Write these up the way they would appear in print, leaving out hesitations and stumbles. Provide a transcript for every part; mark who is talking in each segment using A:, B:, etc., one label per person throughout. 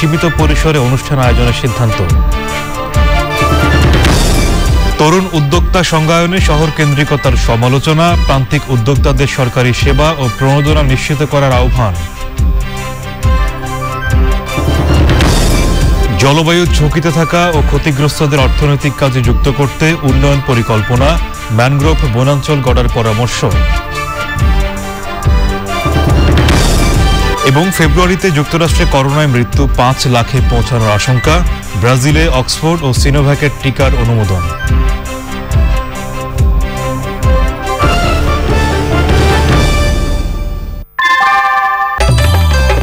A: সীমিত পরিসরে অনুষ্ঠান আয়োজনের সিদ্ধান্ত। তরুণ উদ্যোক্তা সংজ্ঞায়নে শহর কেন্দ্রিকতার সমালোচনা, প্রান্তিক উদ্যোক্তাদের সরকারি সেবা ও প্রণোদনা নিশ্চিত করার আহ্বান। জলবায়ু ঝুঁকিতে থাকা ও ক্ষতিগ্রস্তদের অর্থনৈতিক কাজে যুক্ত করতে উন্নয়ন পরিকল্পনা, ম্যানগ্রোভ বনাঞ্চল গড়ার পরামর্শ। এবং ফেব্রুয়ারিতে যুক্তরাষ্ট্রে করোনায় মৃত্যু 5 লাখে পৌঁছানোর আশঙ্কা, ব্রাজিলে অক্সফোর্ড ও সিনোভ্যাকের টিকার অনুমোদন।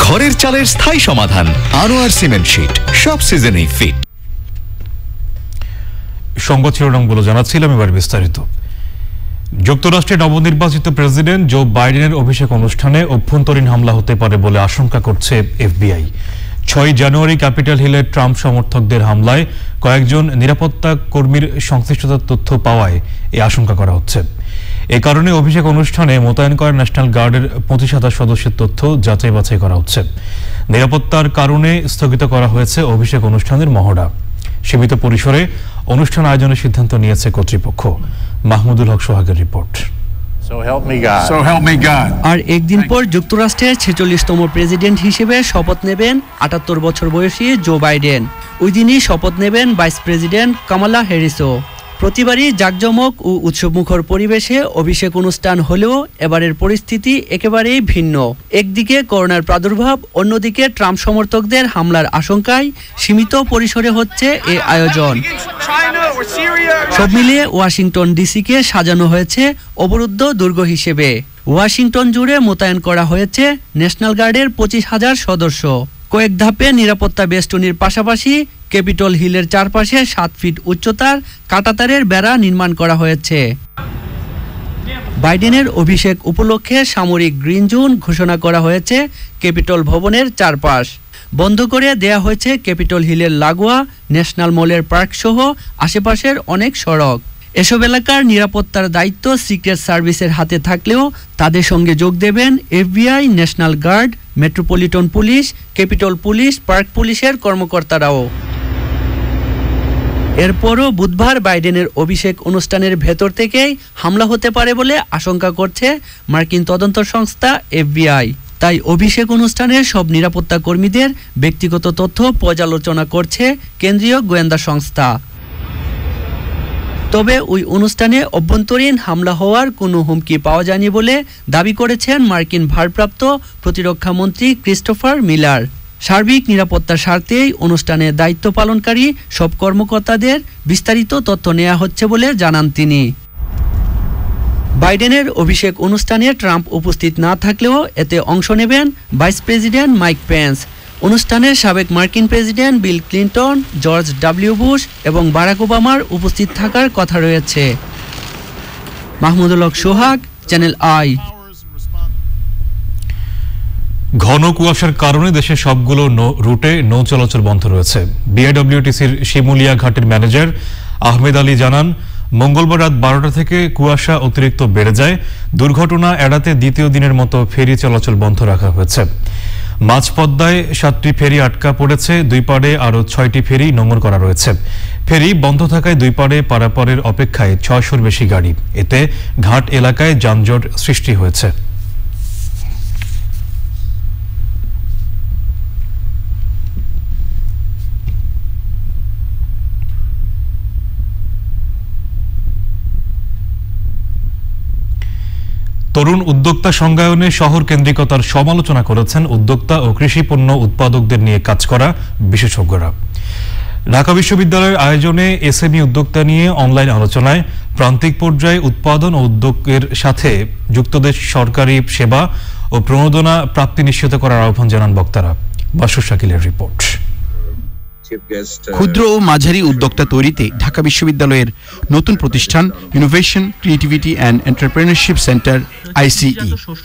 B: ঘরের চালের স্থায়ী সমাধান আনোয়ার সিমেন্ট শীট, সব সিজনেই ফিট।
A: সংবাদ শিরোনামগুলো জানাচ্ছিলাম, এবার বিস্তারিত। যুক্তরাষ্ট্রের নবনির্বাচিত প্রেসিডেন্ট জো বাইডেনের অভিষেক অনুষ্ঠানে অভ্যন্তরীণ হামলা হতে পারে বলে আশঙ্কা করছে এফবিআই। 6 জানুয়ারি ক্যাপিটাল হিলে ট্রাম্প সমর্থকদের হামলায় কয়েকজন নিরাপত্তা কর্মীর সংশ্লিষ্টতার তথ্য পাওয়ায় এই আশঙ্কা করা হচ্ছে। এ কারণে অভিষেক অনুষ্ঠানে মোতায়েন করা ন্যাশনাল গার্ডের 25,000 সদস্যের তথ্য যাচাই বাছাই করা হচ্ছে। নিরাপত্তার কারণে স্থগিত করা হয়েছে অভিষেক অনুষ্ঠানের মহড়া। সীমিত পরিসরে অনুষ্ঠান আয়োজনের সিদ্ধান্ত নিয়েছে কর্তৃপক্ষ। মাহমুদুল হক সোহাগের রিপোর্ট।
C: আর একদিন পর যুক্তরাষ্ট্রের 46তম প্রেসিডেন্ট হিসেবে শপথ নেবেন 78 বছর বয়সী জো বাইডেন। ওই দিনই শপথ নেবেন ভাইস প্রেসিডেন্ট কামালা হ্যারিসও। প্রতিবারই জাঁকজমক ও উৎসবমুখর পরিবেশে অভিষেক অনুষ্ঠান হলেও এবারের পরিস্থিতি একেবারেই ভিন্ন। একদিকে করোনার প্রাদুর্ভাব, অন্যদিকে ট্রাম্প সমর্থকদের হামলার আশঙ্কায় সীমিত পরিসরে হচ্ছে এই আয়োজন। সব মিলিয়ে ওয়াশিংটন ডিসিকে সাজানো হয়েছে অবরুদ্ধ দুর্গ হিসেবে। ওয়াশিংটন জুড়ে মোতায়েন করা হয়েছে ন্যাশনাল গার্ডের 25,000 সদস্য। কয়েক ধাপে নিরাপত্তা বেষ্টনীর পাশাপাশি ক্যাপিটল হিলের চারপাশে 7 ফিট উচ্চতার কাঁটাতারের বেড়া নির্মাণ করা হয়েছে। বাইডেনের অভিষেক উপলক্ষে সামরিক গ্রিন জোন ঘোষণা করা হয়েছে ক্যাপিটল ভবনের চারপাশ। বন্ধ করে দেয়া হয়েছে ক্যাপিটল হিলের লাগোয়া ন্যাশনাল মলের পার্ক সহ আশেপাশের অনেক সড়ক। এসব এলাকার নিরাপত্তার দায়িত্ব সিক্রেট সার্ভিসের হাতে থাকলেও তাদের সঙ্গে যোগ দেবেন FBI, National Guard, Metropolitan Police, Capitol Police, Park পুলিশের কর্মকর্তারাও। এরপরও বুধবার বাইডেনের অভিষেক অনুষ্ঠানের ভেতর থেকেই হামলা হতে পারে বলে আশঙ্কা করছে মার্কিন তদন্ত সংস্থা এফবিআই। তাই অভিষেক অনুষ্ঠানের সব নিরাপত্তা কর্মীদের ব্যক্তিগত তথ্য পর্যালোচনা করছে কেন্দ্রীয় গোয়েন্দা সংস্থা। তবে ওই অনুষ্ঠানে অভ্যন্তরীণ হামলা হওয়ার কোনো হুমকি পাওয়া যায়নি বলে দাবি করেছেন মার্কিন ভারপ্রাপ্ত প্রতিরক্ষা মন্ত্রী ক্রিস্টোফার মিলার। সার্বিক নিরাপত্তার স্বার্থেই অনুষ্ঠানে দায়িত্ব পালনকারী সব কর্মকর্তাদের বিস্তারিত তথ্য নেওয়া হচ্ছে বলে জানান তিনি। বাইডেনের অভিষেক অনুষ্ঠানে ট্রাম্প উপস্থিত না থাকলেও এতে অংশ নেবেন ভাইস প্রেসিডেন্ট মাইক পেন্স। অনুষ্ঠানে সাবেক মার্কিন president Bill Clinton, George W Bush এবং বারাক ওবামার উপস্থিত থাকার কথা রয়েছে। মাহমুদুল হক সোহাগ, চ্যানেল আই।
A: ঘন কুয়াশার কারণে দেশের সবগুলো রুটে নৌ চলাচল বন্ধ রয়েছে। বিআইডব্লিউটিসির শিমুলিয়া ঘাটের ম্যানেজার আহমেদ আলী জানান, মঙ্গলবার রাত 12টা থেকে কুয়াশা অতিরিক্ত বেড়ে যায়। দুর্ঘটনা এড়াতে দ্বিতীয় দিনের মতো ফেরি চলাচল বন্ধ রাখা হয়েছে। মাঝপদ্মায় 7টি ফেরি আটকা পড়েছে, দুই পাড়ে আরও 6টি ফেরি নোঙর করা রয়েছে। ফেরি বন্ধ থাকায় দুই পাড়ে পারাপারের অপেক্ষায় 600-র বেশি গাড়ি। এতে ঘাট এলাকায় যানজট সৃষ্টি হয়েছে। তরুণ উদ্যোক্তা সংজ্ঞায়নে শহর কেন্দ্রিকতার সমালোচনা করেছেন উদ্যোক্তা ও কৃষি পণ্য উৎপাদকদের নিয়ে কাজ করা বিশেষজ্ঞরা। ঢাকা বিশ্ববিদ্যালয়ের আয়োজনে এসএমই উদ্যোক্তা নিয়ে অনলাইন আলোচনায় প্রান্তিক পর্যায়ে উৎপাদন ও উদ্যোগের সাথে যুক্তদের সরকারি সেবা ও প্রণোদনা প্রাপ্তি নিশ্চিত করার আহ্বান জানান বক্তারা। বাসু শাকিলের রিপোর্ট।
D: ক্ষুদ্র ও মাঝারি উদ্যোক্তা তৈরিতে ঢাকা বিশ্ববিদ্যালয়ের নতুন প্রতিষ্ঠান innovation creativity and entrepreneurship centre ICE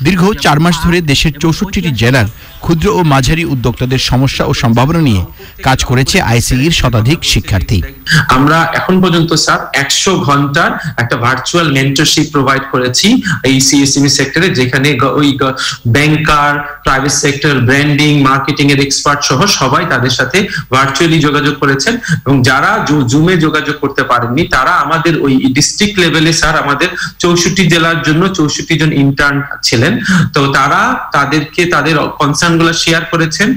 D: দীর্ঘ 4 মাস ধরে দেশের 64টি জেলার ক্ষুদ্র ও মাঝারি উদ্যোক্তাদের সমস্যা ও সম্ভাবনা নিয়ে কাজ করেছে আইসিইর শতাধিক শিক্ষার্থী।
E: আমরা এখন পর্যন্ত স্যার 100 ঘন্টার একটা ভার্চুয়াল মেন্টরশিপ প্রোভাইড করেছি এই সিএসএমই সেক্টরে, যেখানে ওই ব্যাংকার, প্রাইভেট সেক্টর, ব্র্যান্ডিং, মার্কেটিং এর এক্সপার্ট সহ সবাই তাদের সাথে ভার্চুয়ালি যোগাযোগ করেছেন। এবং যারা জুমে যোগাযোগ করতে পারেননি তারা আমাদের ওই ডিস্ট্রিক্ট লেভেলে স্যার আমাদের 64 জেলার জন্য 64 জন ইন্টার্ন ছিলেন, তো তারা তাদেরকে তাদের কনসার্ন গুলো শেয়ার করেছেন।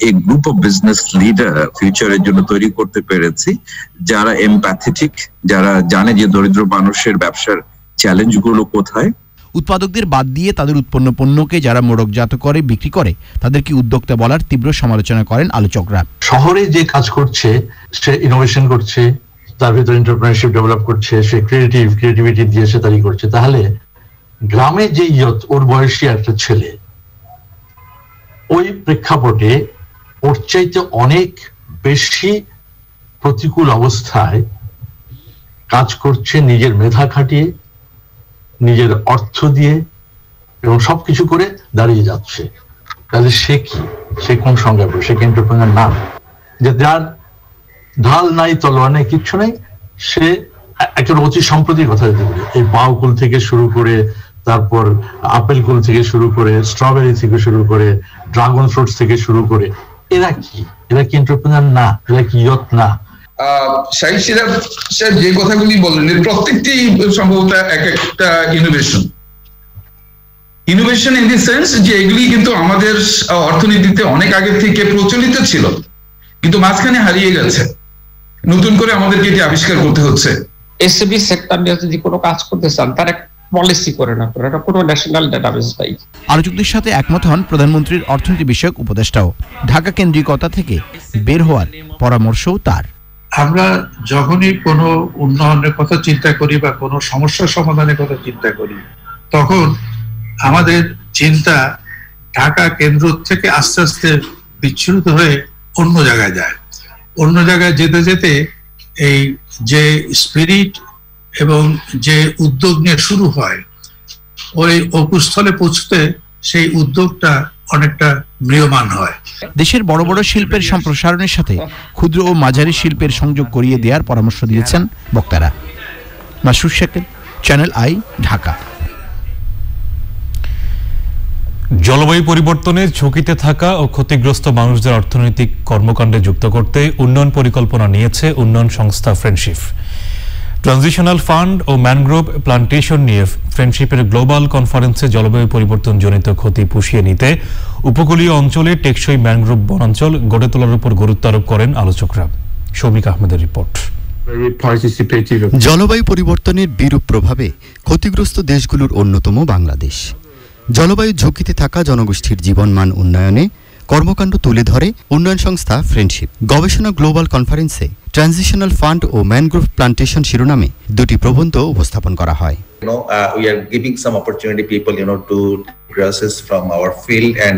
F: এই গ্রুপ অফ বিজনেস লিডার ফিউচারের জন্য তৈরি করতে পেরেছি, যারা এমপ্যাথেটিক, যারা জানে যে দরিদ্র মানুষের ব্যবসার চ্যালেঞ্জ গুলো কোথায়।
D: উৎপাদকদের বাদ দিয়ে তাদের উৎপন্ন পণ্যকে যারা মোড়কজাত করে বিক্রি করে তাদেরকে উদ্যোক্তা বলার তীব্র সমালোচনা করেন আলোচকরা।
G: শহরে যে কাজ করছে সে ইনোভেশন করছে, তার ভিতরে এন্টারপ্রেনারশিপ ডেভেলপ করছে, সে ক্রিয়েটিভিটি দিয়ে সে তৈরি করছে, তাহলে গ্রামে যে ওর বয়সী একটা ছেলে ওই প্রেক্ষাপটে ওর চাইতে অনেক বেশি প্রতিকূল অবস্থায় কাজ করছে, নিজের মেধা খাটিয়ে, নিজের অর্থ দিয়ে এবং সবকিছু করে দাঁড়িয়ে যাচ্ছে। তাহলে সে কি, সে কোন সংজ্ঞা পড়ে? সে কি এন্টারপ্রেনার না? যে যার ঢাল নাই, তলোয়ার নাই, কিচ্ছু নাই, সে একটা অতি সম্প্রতি কথা যদি বলি, এই বাউকুল থেকে শুরু করে, তারপর আপেল কুল থেকে শুরু করে, স্ট্রবেরি থেকে শুরু করে, ড্রাগন ফ্রুটস থেকে শুরু করে, এরা কি এন্টারপ্রেনার না? এরা কি ইয়ত না?
H: শাহিদ সিরাজ সাহেব যে কথাগুলি বললেন প্রত্যেকটি সম্ভবত এক একটা ইনোভেশন ইন দি সেন্স যে এগুলি কিন্তু আমাদের অর্থনীতিতে অনেক আগে থেকে প্রচলিত ছিল, কিন্তু মাঝখানে হারিয়ে গেছে। নতুন করে আমাদেরকে এটি আবিষ্কার করতে হচ্ছে।
I: এসএমই সেক্টর নিয়ে যদি কোনো কাজ করতে চান তার পলিসি করে না, এটা কোনো ন্যাশনাল ডাটাবেস নাই।
D: আলোচকদের সাথে একমত হন প্রধানমন্ত্রীর অর্থনীতি বিষয়ক উপদেষ্টাও। ঢাকা কেন্দ্রিকতা থেকে বের হওয়ার পরামর্শও তার।
J: আমরা যখনই কোনো উন্নয়নের কথা চিন্তা করি বা কোনো সমস্যার সমাধানের কথা চিন্তা করি, তখন আমাদের চিন্তা ঢাকা কেন্দ্র থেকে আস্তে আস্তে বিচ্ছুরিত হয়ে অন্য জায়গায় যায়। অন্য জায়গায় যেতে যেতে এই যে স্পিরিট এবং যে উদ্যোগ নিয়ে শুরু হয়, ওই অকুস্থলে পৌঁছতে সেই উদ্যোগটা অনেকটা ম্রিয়মান হয়।
D: দেশের বড় বড় শিল্পের সম্প্রসারণের সাথে ক্ষুদ্র ও মাঝারি শিল্পের সংযোগ করিয়ে দেওয়ার পরামর্শ দিয়েছেন বক্তারা। মাসুদ শেখের, চ্যানেল আই, ঢাকা।
A: জলবায়ু পরিবর্তনের ঝুঁকিতে থাকা ও ক্ষতিগ্রস্ত মানুষদের অর্থনৈতিক কর্মকাণ্ডে যুক্ত করতে উন্নয়ন পরিকল্পনা নিয়েছে উন্নয়ন সংস্থা ফ্রেন্ডশিপ। ট্রানজিশনাল ফান্ড ও ম্যানগ্রোভ প্লান্টেশন নিয়ে ফ্রেন্ডশিপের গ্লোবাল কনফারেন্সে জলবায়ু পরিবর্তনজনিত ক্ষতি পুষিয়ে নিতে উপকূলীয় অঞ্চলে টেকসই ম্যানগ্রোভ বনাঞ্চল গড়ে তোলার উপর গুরুত্ব আরোপ করেন আলোচকরা। শৌমিক আহমেদের রিপোর্ট।
K: জলবায়ু পরিবর্তনের বিরূপ প্রভাবে ক্ষতিগ্রস্ত দেশগুলোর অন্যতম বাংলাদেশ। জলবায়ু ঝুঁকিতে থাকা জনগোষ্ঠীর জীবনমান উন্নয়নে কর্মকাণ্ড তুলে ধরে উন্নয়ন সংস্থা ফ্রেন্ডশিপ। গবেষণা গ্লোবাল কনফারেন্সে ট্রানজিশনাল ফান্ড ও ম্যানগ্রোভ প্লান্টেশন শিরোনামে দুটি প্রবন্ধ উপস্থাপন করা হয়।
L: We are giving some opportunity people, to grasses from our field, and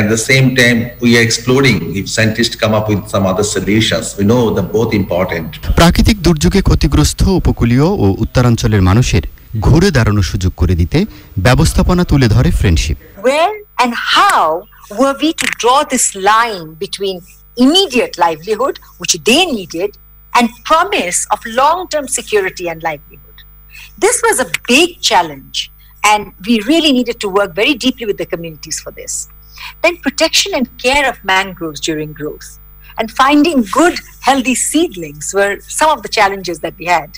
L: at the same time we are exploring if scientists come up with some other solutions. We know the both important.
K: প্রাকৃতিক দুর্যোগে ক্ষতিগ্রস্ত উপকূলীয় ও উত্তরাঞ্চলের মানুষের ঘুরে দাঁড়ানোর সুযোগ করে দিতে ব্যবস্থাপনা তুলে ধরে friendship.
M: Where and how were we to draw this line between immediate livelihood, which they needed, and promise of long-term security and livelihood? This was a big challenge, and we really needed to work very deeply with the communities for this. Then protection and care of mangroves during growth, and finding good, healthy seedlings were some of the challenges that we had.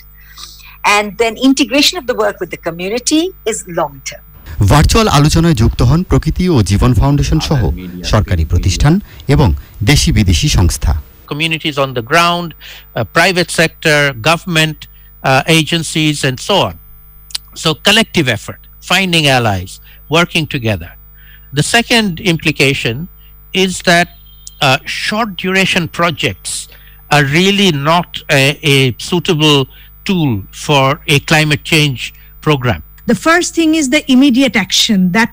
M: And then integration of the work with the community is long-term.
K: Virtual আলোচনায় যুক্ত হন প্রকৃতি ও জীবন foundation সহ সরকারি প্রতিষ্ঠান এবং দেশি বিদেশি সংস্থা।
N: Communities on the ground, private sector, government agencies, and so on. So collective effort, finding allies, working together. The second implication is that short duration projects are really not a suitable tool for a climate change program.
O: The first thing is the immediate action. That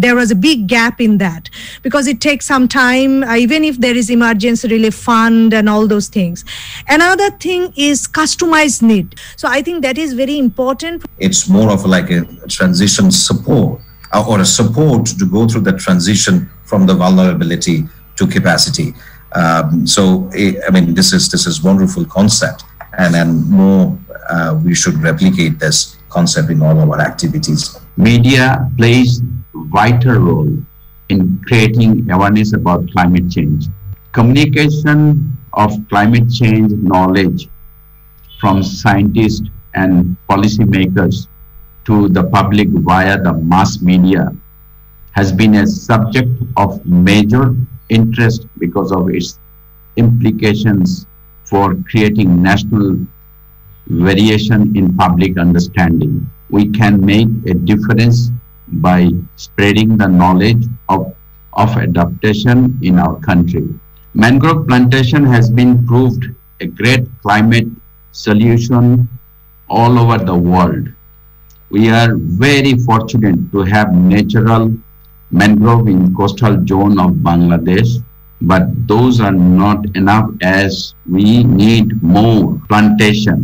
O: there was a big gap in that, because it takes some time, even if there is emergency relief fund and all those things. Another thing is customized need. So I think that is very important.
F: It's more of like a transition support or a support to go through the transition from the vulnerability to capacity. So I mean, this is wonderful concept, and more we should replicate this concept in all our activities.
P: Media plays vital role in creating awareness about climate change. Communication of climate change knowledge from scientists and policymakers to the public via the mass media has been a subject of major interest because of its implications for creating national variation in public understanding. We can make a difference by spreading the knowledge of adaptation in our country. Mangrove plantation has been proved a great climate solution all over the world. We are very fortunate to have natural mangrove in coastal zone of Bangladesh, but those are not enough, as we need more plantation.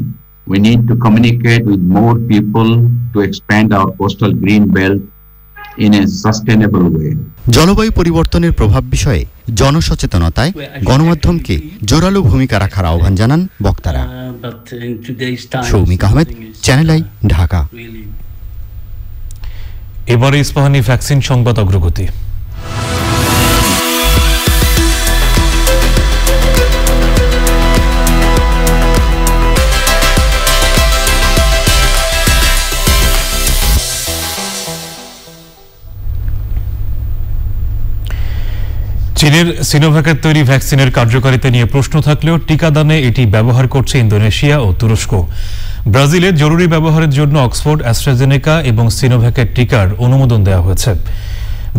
P: We need to communicate with more people to expand our coastal green belt in a sustainable way.
K: জলবায়ু পরিবর্তনের প্রভাব বিষয়ে জনসচেতনতায় গণমাধ্যমকে জোরালো ভূমিকা রাখার আহ্বান জানান বক্তারা। Soumik Ahmed, channel I, Dhaka.
A: এবারে ইস্পাহানি ভ্যাকসিন সংবাদ অগ্রগতি। চীনের সিনোভ্যাকের তৈরি ভ্যাকসিনের কার্যকারিতা নিয়ে প্রশ্ন থাকলেও টিকাদানে এটি ব্যবহার করছে ইন্দোনেশিয়া ও তুরস্ক। ব্রাজিলে জরুরি ব্যবহারের জন্য অক্সফোর্ড, অ্যাস্ট্রাজেনেকা এবং সিনোভ্যাকের টিকার অনুমোদন দেওয়া হয়েছে।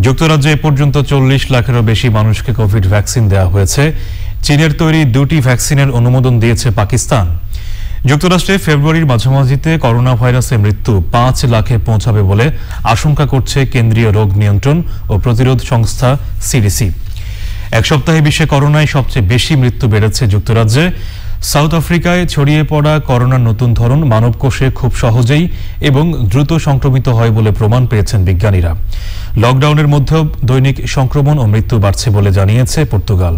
A: যুক্তরাজ্যে এ পর্যন্ত 40 লাখেরও বেশি মানুষকে কোভিড ভ্যাকসিন দেওয়া হয়েছে। চীনের তৈরি 2টি ভ্যাকসিনের অনুমোদন দিয়েছে পাকিস্তান। যুক্তরাষ্ট্রে ফেব্রুয়ারির মাঝামাঝিতে করোনা ভাইরাসে মৃত্যু 5 লাখে পৌঁছাবে বলে আশঙ্কা করছে কেন্দ্রীয় রোগ নিয়ন্ত্রণ ও প্রতিরোধ সংস্থা সিডিসি। এক সপ্তাহে বিশ্বে করোনায় সবচেয়ে বেশি মৃত্যু বেড়েছে যুক্তরাজ্যে। সাউথ আফ্রিকায় ছড়িয়ে পড়া করোনার নতুন ধরন মানবকোষে খুব সহজেই এবং দ্রুত সংক্রমিত হয় বলে প্রমাণ পেয়েছেন বিজ্ঞানীরা। লকডাউনের মধ্যেও দৈনিক সংক্রমণ ও মৃত্যু বাড়ছে বলে জানিয়েছে পর্তুগাল।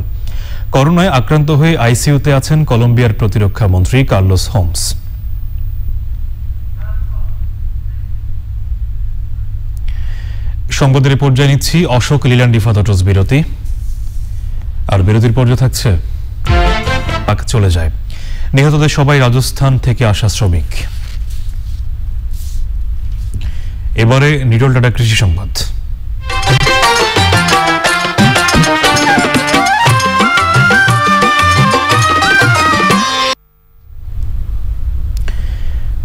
A: করোনায় আক্রান্ত হয়ে আইসিইউতে আছেন কলম্বিয়ার প্রতিরক্ষা মন্ত্রী কার্লোস হোমস। সংবাদের পর্যায়ে নিচ্ছি অশোক লিল্যান্ড ডিফাদটস বিরতি। আর বিরতির পর্যায়ে থাকছে চলে যায় নিহতদের সবাই রাজস্থান থেকে আসা শ্রমিক। এবারে নিটল টাটা কৃষি সংবাদ।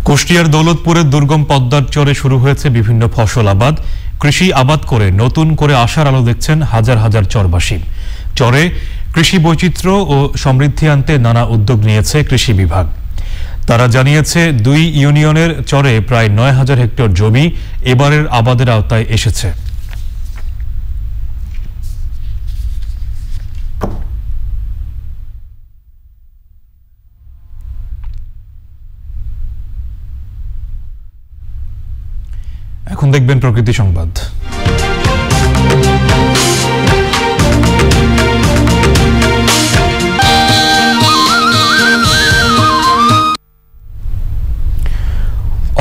A: কুষ্টিয়ার দৌলতপুরের দুর্গম পদ্মার চরে শুরু হয়েছে বিভিন্ন ফসল আবাদ। কৃষি আবাদ করে নতুন করে আশার আলো দেখছেন হাজার হাজার চরবাসী। চরে কৃষি বৈচিত্র্য ও সমৃদ্ধি আনতে নানা উদ্যোগ নিয়েছে কৃষি বিভাগ। তারা জানিয়েছে 2 ইউনিয়নের চরে প্রায় 9000 হেক্টর জমি এবারের আবাদের আওতায় এসেছে। এখন দেখবেন প্রকৃতি সংবাদ।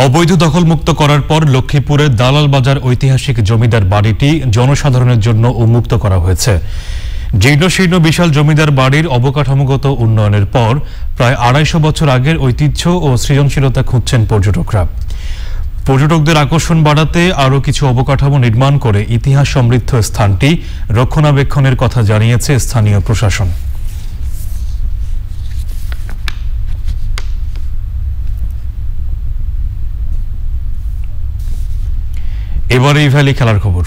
A: অবৈধ দখলমুক্ত করার পর লক্ষ্মীপুরের দালাল বাজার ঐতিহাসিক জমিদার বাড়িটি জনসাধারণের জন্য উন্মুক্ত করা হয়েছে। জীর্ণশীর্ণ বিশাল জমিদার বাড়ির অবকাঠামোগত উন্নয়নের পর প্রায় 250 বছর আগের ঐতিহ্য ও সৃজনশীলতা খুঁজছেন পর্যটকরা। পর্যটকদের আকর্ষণ বাড়াতে আরও কিছু অবকাঠামো নির্মাণ করে ইতিহাস সমৃদ্ধ স্থানটি রক্ষণাবেক্ষণের কথা জানিয়েছে স্থানীয় প্রশাসন। এবারে এই ভ্যালি খেলার খবর।